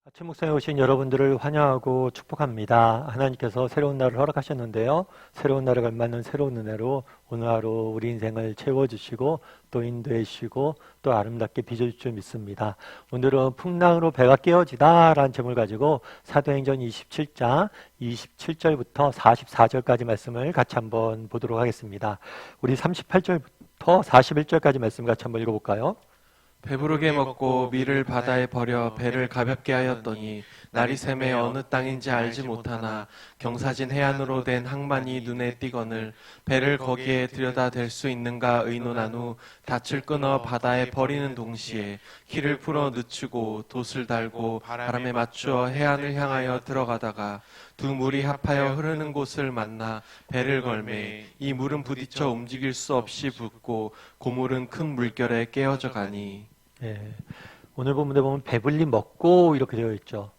아침 목상에 오신 여러분들을 환영하고 축복합니다. 하나님께서 새로운 날을 허락하셨는데요. 새로운 날에 걸맞는 새로운 은혜로 오늘 하루 우리 인생을 채워주시고 또 인도해 주시고 또 아름답게 빚어줄 줄 믿습니다. 오늘은 풍랑으로 배가 깨어지다 라는 제목을 가지고 사도행전 27장 27절부터 44절까지 말씀을 같이 한번 보도록 하겠습니다. 우리 38절부터 41절까지 말씀 같이 한번 읽어볼까요? 배부르게 먹고 밀을 바다에 버려 배를 가볍게 하였더니 날이 새매 어느 땅인지 알지 못하나 경사진 해안으로 된 항만이 눈에 띄거늘 배를 거기에 들여다 댈 수 있는가 의논한 후 닻을 끊어 바다에 버리는 동시에 키를 풀어 늦추고 돛을 달고 바람에 맞추어 해안을 향하여 들어가다가 두 물이 합하여 흐르는 곳을 만나 배를 걸매 이 물은 부딪혀 움직일 수 없이 붓고 고물은 큰 물결에 깨어져 가니. 예, 오늘 본문에 보면 배불리 먹고 이렇게 되어 있죠.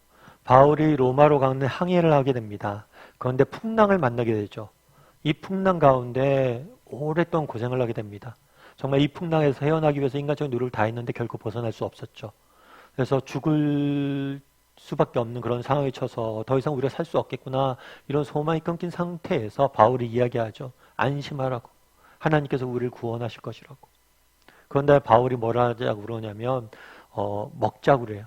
바울이 로마로 가는 항해를 하게 됩니다. 그런데 풍랑을 만나게 되죠. 이 풍랑 가운데 오랫동안 고생을 하게 됩니다. 정말 이 풍랑에서 헤어나기 위해서 인간적인 노력을 다 했는데 결코 벗어날 수 없었죠. 그래서 죽을 수밖에 없는 그런 상황에 처해서 더 이상 우리가 살 수 없겠구나 이런 소망이 끊긴 상태에서 바울이 이야기하죠. 안심하라고. 하나님께서 우리를 구원하실 것이라고. 그런데 바울이 뭐라 하자고 그러냐면 먹자고 그래요.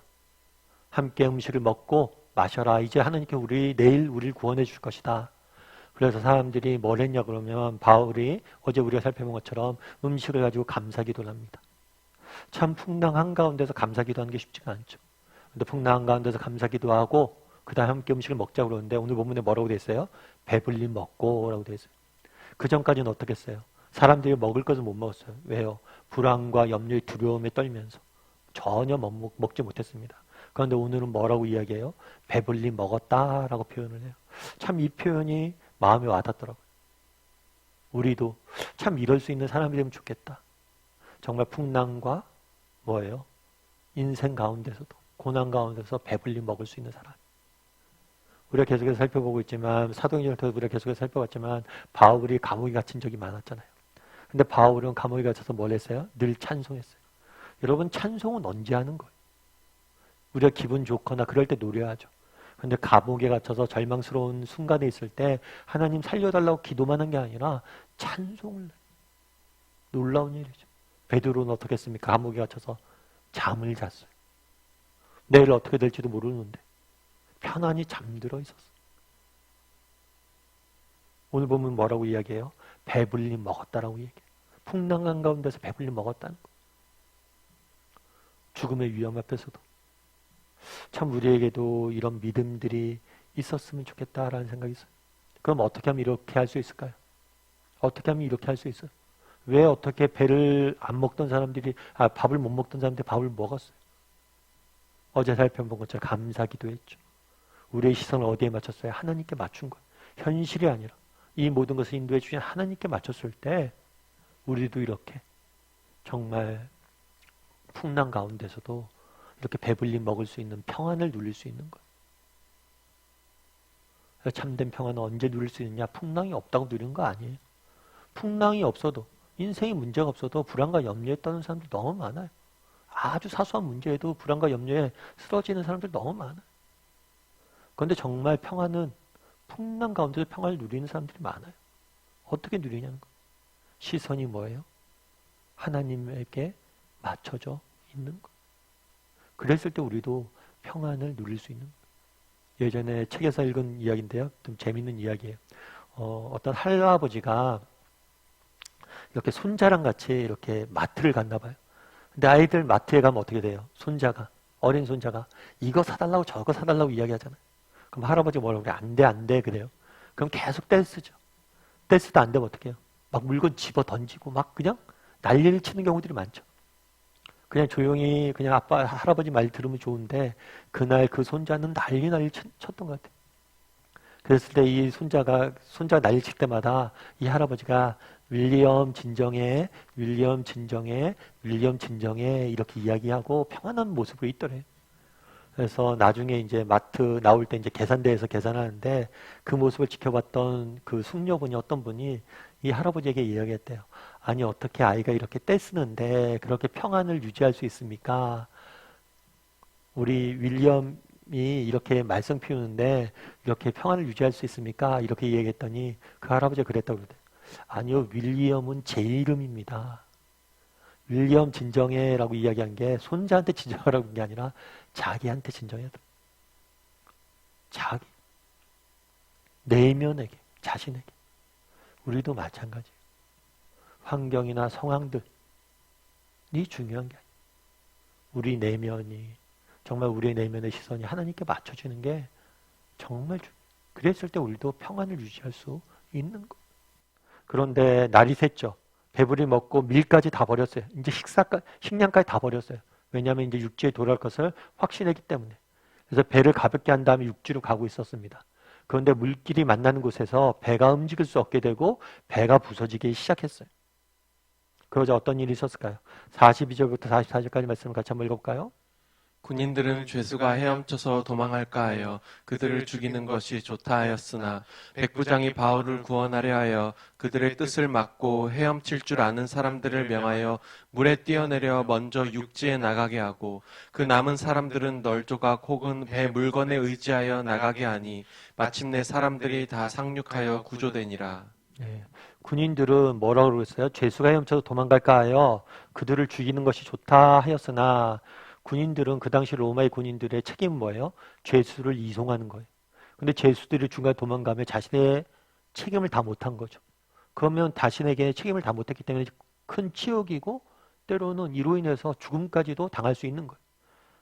함께 음식을 먹고 마셔라. 이제 하나님께 내일 우리를 구원해 줄 것이다. 그래서 사람들이 뭘 했냐 그러면 바울이 어제 우리가 살펴본 것처럼 음식을 가지고 감사기도를 합니다. 참 풍랑 한가운데서 감사기도하는 게 쉽지가 않죠. 근데 풍랑 한가운데서 감사기도하고 그 다음에 함께 음식을 먹자고 그러는데 오늘 본문에 뭐라고 돼 있어요? 배불리 먹고 라고 돼 있어요. 그 전까지는 어떻게 했어요? 사람들이 먹을 것을 못 먹었어요. 왜요? 불안과 염려의 두려움에 떨면서 전혀 먹지 못했습니다. 그런데 오늘은 뭐라고 이야기해요? 배불리 먹었다라고 표현을 해요. 참 이 표현이 마음에 와닿더라고요. 우리도 참 이럴 수 있는 사람이 되면 좋겠다. 정말 풍랑과 뭐예요? 인생 가운데서도 고난 가운데서 배불리 먹을 수 있는 사람. 우리가 계속해서 살펴보고 있지만 사도행전을 통해서 우리가 계속해서 살펴봤지만 바울이 감옥에 갇힌 적이 많았잖아요. 근데 바울은 감옥에 갇혀서 뭘 했어요? 늘 찬송했어요. 여러분 찬송은 언제 하는 거예요? 우리가 기분 좋거나 그럴 때 노래하죠. 근데 감옥에 갇혀서 절망스러운 순간에 있을 때 하나님 살려달라고 기도만 한 게 아니라 찬송을 해요. 놀라운 일이죠. 베드로는 어떻게 했습니까? 감옥에 갇혀서 잠을 잤어요. 내일 어떻게 될지도 모르는데 편안히 잠들어 있었어요. 오늘 보면 뭐라고 이야기해요? 배불리 먹었다라고 얘기해요. 풍랑 한가운데서 배불리 먹었다는 거. 죽음의 위험 앞에서도 참 우리에게도 이런 믿음들이 있었으면 좋겠다라는 생각이 있어요. 그럼 어떻게 하면 이렇게 할 수 있을까요? 어떻게 하면 이렇게 할 수 있어요? 왜 어떻게 배를 안 먹던 사람들이 밥을 못 먹던 사람들이 밥을 먹었어요? 어제 살펴본 것처럼 감사기도 했죠. 우리의 시선을 어디에 맞췄어요? 하나님께 맞춘 거예요. 현실이 아니라 이 모든 것을 인도해 주신 하나님께 맞췄을 때 우리도 이렇게 정말 풍랑 가운데서도 이렇게 배불리 먹을 수 있는 평안을 누릴 수 있는 거예요. 참된 평안은 언제 누릴 수 있느냐? 풍랑이 없다고 누리는 거 아니에요. 풍랑이 없어도 인생에 문제가 없어도 불안과 염려에 떠는 사람들 너무 많아요. 아주 사소한 문제에도 불안과 염려에 쓰러지는 사람들 너무 많아요. 그런데 정말 평안은 풍랑 가운데서 평안을 누리는 사람들이 많아요. 어떻게 누리냐는 거예요. 시선이 뭐예요? 하나님에게 맞춰져 있는 거예요. 그랬을 때 우리도 평안을 누릴 수 있는 거예요. 예전에 책에서 읽은 이야기인데요. 좀 재밌는 이야기예요. 어떤 할아버지가 이렇게 손자랑 같이 이렇게 마트를 갔나 봐요. 근데 아이들 마트에 가면 어떻게 돼요? 어린 손자가 이거 사달라고 저거 사달라고 이야기하잖아요. 그럼 할아버지가 뭐라고 그래? 안 돼, 안 돼, 그래요. 그럼 계속 떼쓰죠. 떼쓰도 안 되면 어떻게 해요? 막 물건 집어 던지고 막 그냥 난리를 치는 경우들이 많죠. 그냥 조용히 그냥 아빠, 할아버지 말 들으면 좋은데 그날 그 손자는 난리 쳤던 것 같아요. 그랬을 때 이 손자가 난리 칠 때마다 이 할아버지가 윌리엄 진정해, 윌리엄 진정해, 윌리엄 진정해 이렇게 이야기하고 평안한 모습으로 있더래요. 그래서 나중에 이제 마트 나올 때 이제 계산대에서 계산하는데 그 모습을 지켜봤던 그 숙녀분이 어떤 분이 이 할아버지에게 이야기했대요. 아니 어떻게 아이가 이렇게 떼쓰는데 그렇게 평안을 유지할 수 있습니까? 우리 윌리엄 이렇게 말썽 피우는데 이렇게 평안을 유지할 수 있습니까? 이렇게 이야기했더니 그 할아버지가 그랬다고 그러대. 아니요, 윌리엄은 제 이름입니다. 윌리엄 진정해라고 이야기한 게 손자한테 진정하라고 한 게 아니라 자기한테 진정해야 돼. 자기. 내면에게, 자신에게. 우리도 마찬가지예요. 환경이나 상황들이 중요한 게 아니에요. 우리 내면이, 정말 우리의 내면의 시선이 하나님께 맞춰지는 게 정말 중요해요. 그랬을 때 우리도 평안을 유지할 수 있는 거예요. 그런데 날이 샜죠. 배불리 먹고 밀까지 다 버렸어요. 이제 식량까지 다 버렸어요. 왜냐하면 이제 육지에 돌아올 것을 확신했기 때문에. 그래서 배를 가볍게 한 다음에 육지로 가고 있었습니다. 그런데 물길이 만나는 곳에서 배가 움직일 수 없게 되고 배가 부서지기 시작했어요. 그러자 어떤 일이 있었을까요? 42절부터 44절까지 말씀을 같이 한번 읽어볼까요? 군인들은 죄수가 헤엄쳐서 도망할까 하여 그들을 죽이는 것이 좋다 하였으나 백부장이 바울을 구원하려 하여 그들의 뜻을 막고 헤엄칠 줄 아는 사람들을 명하여 물에 뛰어내려 먼저 육지에 나가게 하고 그 남은 사람들은 널조각 혹은 배 물건에 의지하여 나가게 하니 마침내 사람들이 다 상륙하여 구조되니라. 네. 군인들은 뭐라고 그랬어요? 죄수가 헤엄쳐서 도망갈까 하여 그들을 죽이는 것이 좋다 하였으나 군인들은 그 당시 로마의 군인들의 책임은 뭐예요? 죄수를 이송하는 거예요. 근데 죄수들이 중간에 도망가면 자신의 책임을 다 못한 거죠. 그러면 자신에게 책임을 다 못했기 때문에 큰 치욕이고 때로는 이로 인해서 죽음까지도 당할 수 있는 거예요.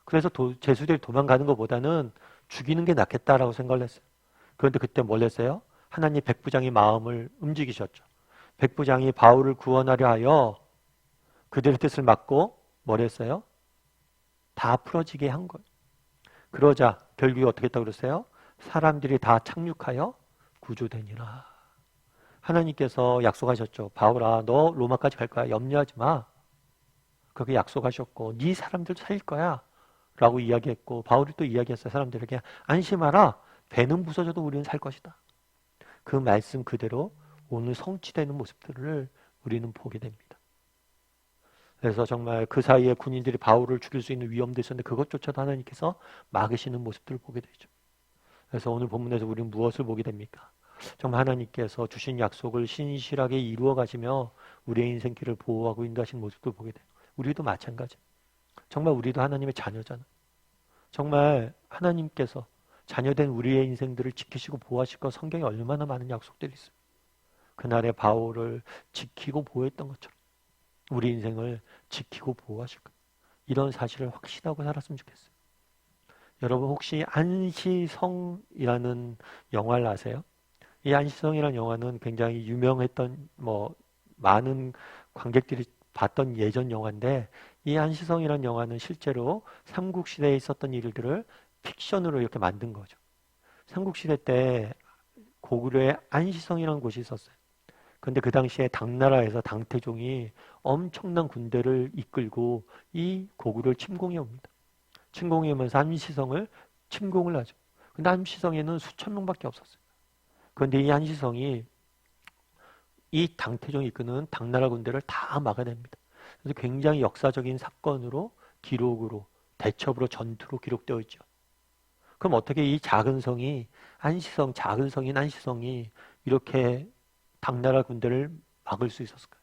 그래서 죄수들이 도망가는 것보다는 죽이는 게 낫겠다라고 생각을 했어요. 그런데 그때 뭘 했어요? 하나님 백부장의 마음을 움직이셨죠. 백부장이 바울을 구원하려 하여 그들의 뜻을 막고 뭘 했어요? 다 풀어지게 한 거예요. 그러자 결국에 어떻게 했다고 그랬어요? 사람들이 다 착륙하여 구조되니라. 하나님께서 약속하셨죠. 바울아, 너 로마까지 갈 거야. 염려하지 마. 그렇게 약속하셨고 네 사람들 살릴 거야. 라고 이야기했고 바울이 또 이야기했어요. 사람들에게 안심하라. 배는 부서져도 우리는 살 것이다. 그 말씀 그대로 오늘 성취되는 모습들을 우리는 보게 됩니다. 그래서 정말 그 사이에 군인들이 바울을 죽일 수 있는 위험도 있었는데 그것조차도 하나님께서 막으시는 모습들을 보게 되죠. 그래서 오늘 본문에서 우리는 무엇을 보게 됩니까? 정말 하나님께서 주신 약속을 신실하게 이루어 가시며 우리의 인생길을 보호하고 인도하시는 모습도 보게 돼요. 우리도 마찬가지. 정말 우리도 하나님의 자녀잖아. 정말 하나님께서 자녀된 우리의 인생들을 지키시고 보호하실 거 성경에 얼마나 많은 약속들이 있어요. 그날의 바울을 지키고 보호했던 것처럼 우리 인생을 지키고 보호하실 거예요. 이런 사실을 확신하고 살았으면 좋겠어요. 여러분 혹시 안시성이라는 영화를 아세요? 이 안시성이라는 영화는 굉장히 유명했던 많은 관객들이 봤던 예전 영화인데 이 안시성이라는 영화는 실제로 삼국시대에 있었던 일들을 픽션으로 이렇게 만든 거죠. 삼국시대 때 고구려에 안시성이라는 곳이 있었어요. 근데 그 당시에 당나라에서 당태종이 엄청난 군대를 이끌고 이 고구려를 침공해 옵니다. 침공해 오면서 안시성을 침공을 하죠. 근데 안시성에는 수천 명밖에 없었어요. 그런데 이 안시성이 이 당태종이 이끄는 당나라 군대를 다 막아냅니다. 그래서 굉장히 역사적인 사건으로 기록으로 대첩으로 전투로 기록되어 있죠. 그럼 어떻게 이 작은 성이 작은 성인 안시성이 이렇게 당나라 군대를 막을 수 있었을까요?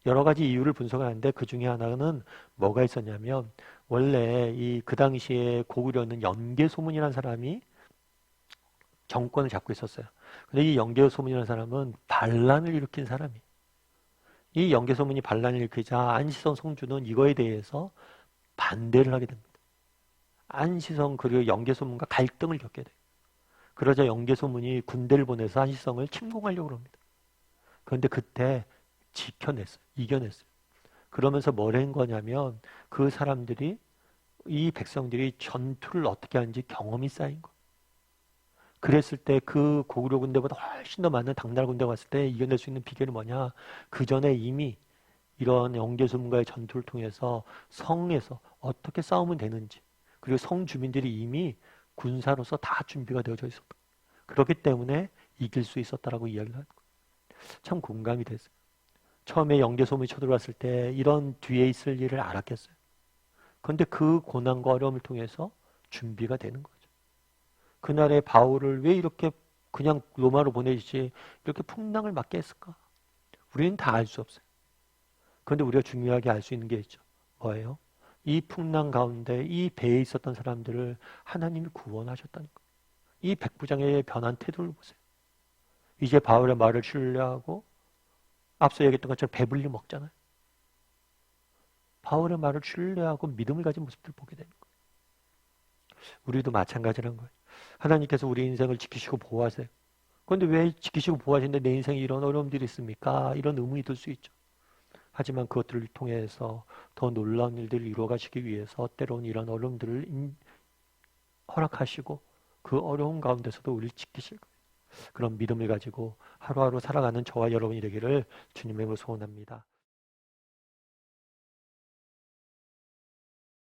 여러 가지 이유를 분석하는데 그 중에 하나는 뭐가 있었냐면 원래 그 당시에 고구려는 연개소문이라는 사람이 정권을 잡고 있었어요. 근데 이 연개소문이라는 사람은 반란을 일으킨 사람이에요. 이 연개소문이 반란을 일으키자 안시성 성주는 이거에 대해서 반대를 하게 됩니다. 안시성 그리고 연개소문과 갈등을 겪게 돼요. 그러자 연개소문이 군대를 보내서 안시성을 침공하려고 합니다. 그런데 그때 지켜냈어요. 이겨냈어요. 그러면서 뭘 한 거냐면 그 사람들이 이 백성들이 전투를 어떻게 하는지 경험이 쌓인 거예요. 그랬을 때 그 고구려 군대보다 훨씬 더 많은 당나라 군대가 왔을 때 이겨낼 수 있는 비결이 뭐냐? 그 전에 이미 이런 연개소문과의 전투를 통해서 성에서 어떻게 싸우면 되는지 그리고 성 주민들이 이미 군사로서 다 준비가 되어져 있었다. 그렇기 때문에 이길 수 있었다라고 이야기를 하는 거예요. 참 공감이 됐어요. 처음에 연개소문이 쳐들어왔을 때 이런 뒤에 있을 일을 알았겠어요. 그런데 그 고난과 어려움을 통해서 준비가 되는 거죠. 그날의 바울을 왜 이렇게 그냥 로마로 보내지 이렇게 풍랑을 맞게 했을까? 우리는 다 알 수 없어요. 그런데 우리가 중요하게 알 수 있는 게 있죠. 뭐예요? 이 풍랑 가운데 이 배에 있었던 사람들을 하나님이 구원하셨다는 거예요. 이 백부장의 변한 태도를 보세요. 이제 바울의 말을 신뢰하고 앞서 얘기했던 것처럼 배불리 먹잖아요. 바울의 말을 신뢰하고 믿음을 가진 모습들을 보게 되는 거예요. 우리도 마찬가지라는 거예요. 하나님께서 우리 인생을 지키시고 보호하세요. 그런데 왜 지키시고 보호하시는데 내 인생에 이런 어려움들이 있습니까? 이런 의문이 들 수 있죠. 하지만 그것들을 통해서 더 놀라운 일들을 이루어가시기 위해서 때로는 이런 어려움들을 허락하시고 그 어려움 가운데서도 우리를 지키실 거예요. 그런 믿음을 가지고 하루하루 살아가는 저와 여러분이 되기를 주님의 이름으로 소원합니다.